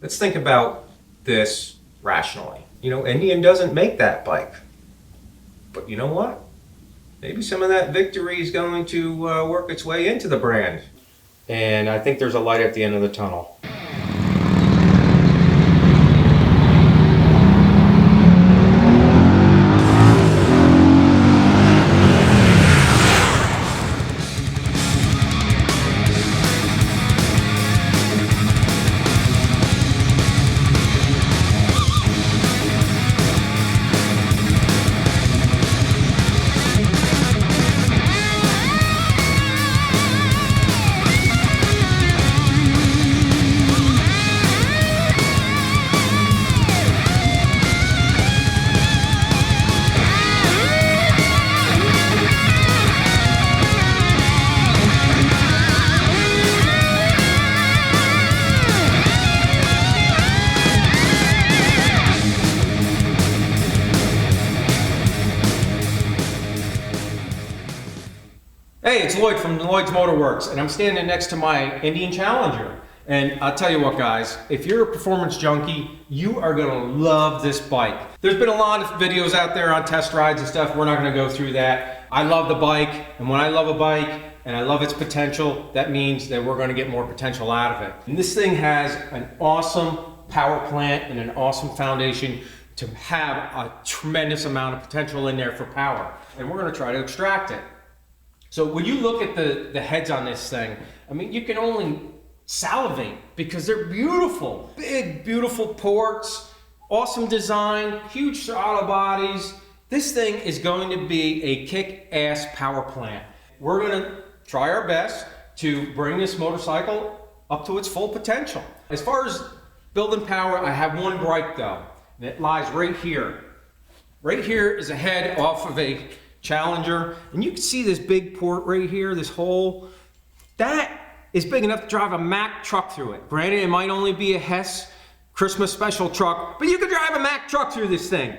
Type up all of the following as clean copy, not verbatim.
Let's think about this rationally. Indian doesn't make that bike. But you know what? Maybe some of that victory is going to work its way into the brand. And I think there's a light at the end of the tunnel. Hey, it's Lloyd from Lloyd's Motorworks, and I'm standing next to my Indian Challenger. And I'll tell you what, guys, if you're a performance junkie, you are gonna love this bike. There's been a lot of videos out there on test rides and stuff. We're not gonna go through that. I love the bike, and when I love a bike and I love its potential, that means that we're gonna get more potential out of it. And this thing has an awesome power plant and an awesome foundation to have a tremendous amount of potential in there for power. And we're gonna try to extract it. So when you look at the heads on this thing, I mean, you can only salivate because they're beautiful. Big, beautiful ports, awesome design, huge throttle bodies. This thing is going to be a kick-ass power plant. We're gonna try our best to bring this motorcycle up to its full potential. As far as building power, I have one gripe though, and it lies right here. Right here is a head off of a Challenger, and you can see this big port right here, this hole. That is big enough to drive a Mack truck through it. Granted, it might only be a Hess Christmas special truck, but you could drive a Mack truck through this thing.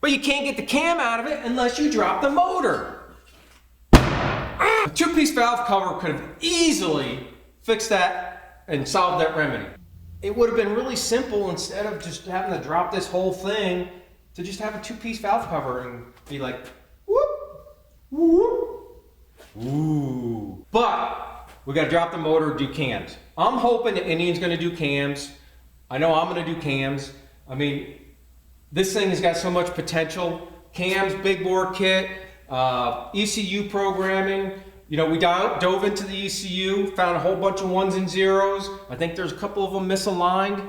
But you can't get the cam out of it unless you drop the motor. A two-piece valve cover could have easily fixed that and solved that remedy. It would have been really simple, instead of just having to drop this whole thing, to just have a two-piece valve cover and be like, whoop. Ooh. But we got to drop the motor, do cams. I'm hoping that Indian's going to do cams. I know I'm going to do cams. I mean, this thing has got so much potential. Cams, big bore kit, ECU programming. We dove into the ECU, found a whole bunch of ones and zeros. I think there's a couple of them misaligned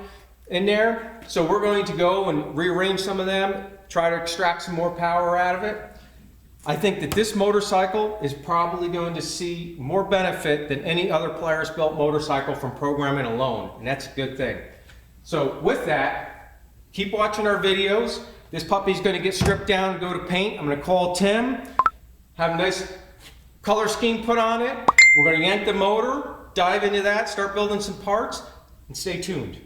in there. So we're going to go and rearrange some of them, try to extract some more power out of it. I think that this motorcycle is probably going to see more benefit than any other Polaris built motorcycle from programming alone, and that's a good thing. So with that, keep watching our videos. This puppy's going to get stripped down and go to paint. I'm going to call Tim, have a nice color scheme put on it. We're going to yank the motor, dive into that, start building some parts, and stay tuned.